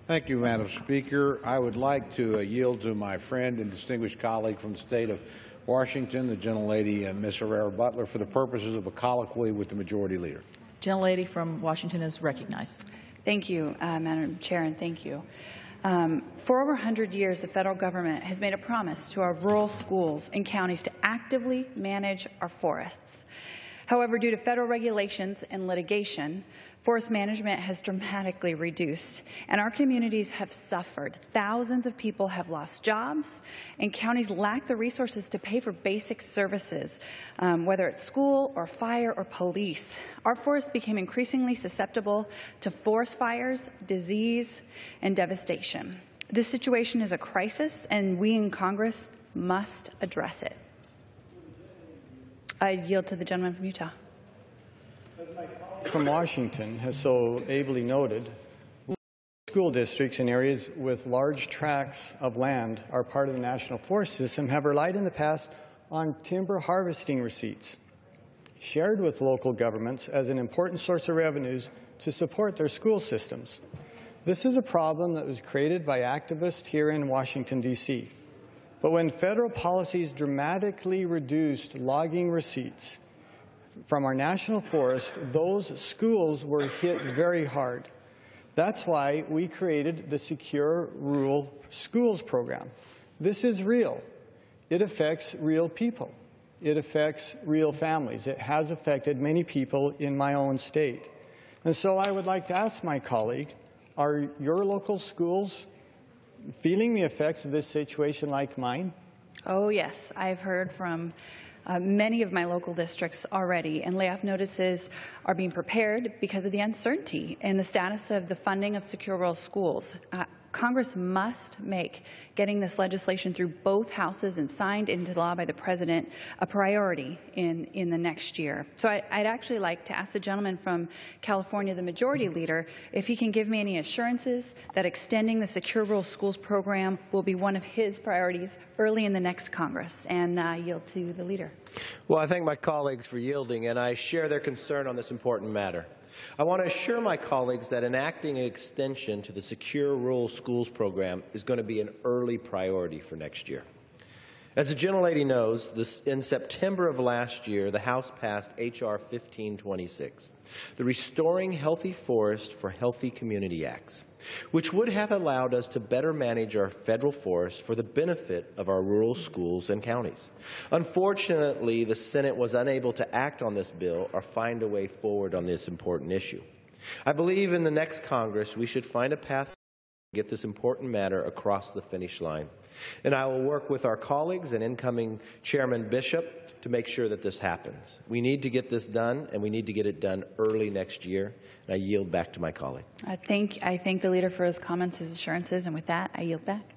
Thank you, Madam Speaker. I would like to yield to my friend and distinguished colleague from the state of Washington, the gentlelady, Ms. Herrera Butler, for the purposes of a colloquy with the Majority Leader. Gentlelady from Washington is recognized. Thank you, Madam Chair, and thank you. For over 100 years, the federal government has made a promise to our rural schools and counties to actively manage our forests. However, due to federal regulations and litigation, forest management has dramatically reduced, and our communities have suffered. Thousands of people have lost jobs, and counties lack the resources to pay for basic services, whether it's school or fire or police. Our forests became increasingly susceptible to forest fires, disease, and devastation. This situation is a crisis, and we in Congress must address it. I yield to the gentleman from Utah. As my colleague from Washington has so ably noted, school districts in areas with large tracts of land are part of the National Forest System have relied in the past on timber harvesting receipts, shared with local governments as an important source of revenues to support their school systems. This is a problem that was created by activists here in Washington, D.C. But when federal policies dramatically reduced logging receipts from our national forest, those schools were hit very hard. That's why we created the Secure Rural Schools program. This is real. It affects real people. It affects real families. It has affected many people in my own state. And so I would like to ask my colleague, are your local schools feeling the effects of this situation like mine? Oh, yes. I've heard from many of my local districts already, and layoff notices are being prepared because of the uncertainty in the status of the funding of secure rural schools. Congress must make getting this legislation through both houses and signed into law by the President a priority in the next year. So I'd actually like to ask the gentleman from California, the Majority Leader, if he can give me any assurances that extending the Secure Rural Schools program will be one of his priorities early in the next Congress. And I yield to the Leader. Well, I thank my colleagues for yielding, and I share their concern on this important matter. I want to assure my colleagues that enacting an extension to the Secure Rural Schools program is going to be an early priority for next year. As the gentlelady knows, in September of last year, the House passed H.R. 1526, the Restoring Healthy Forest for Healthy Community Acts, which would have allowed us to better manage our federal forests for the benefit of our rural schools and counties. Unfortunately, the Senate was unable to act on this bill or find a way forward on this important issue. I believe in the next Congress we should find a path to get this important matter across the finish line. And I will work with our colleagues and incoming Chairman Bishop to make sure that this happens. We need to get this done, and we need to get it done early next year. And I yield back to my colleague. I thank the Leader for his comments, his assurances, and with that, I yield back.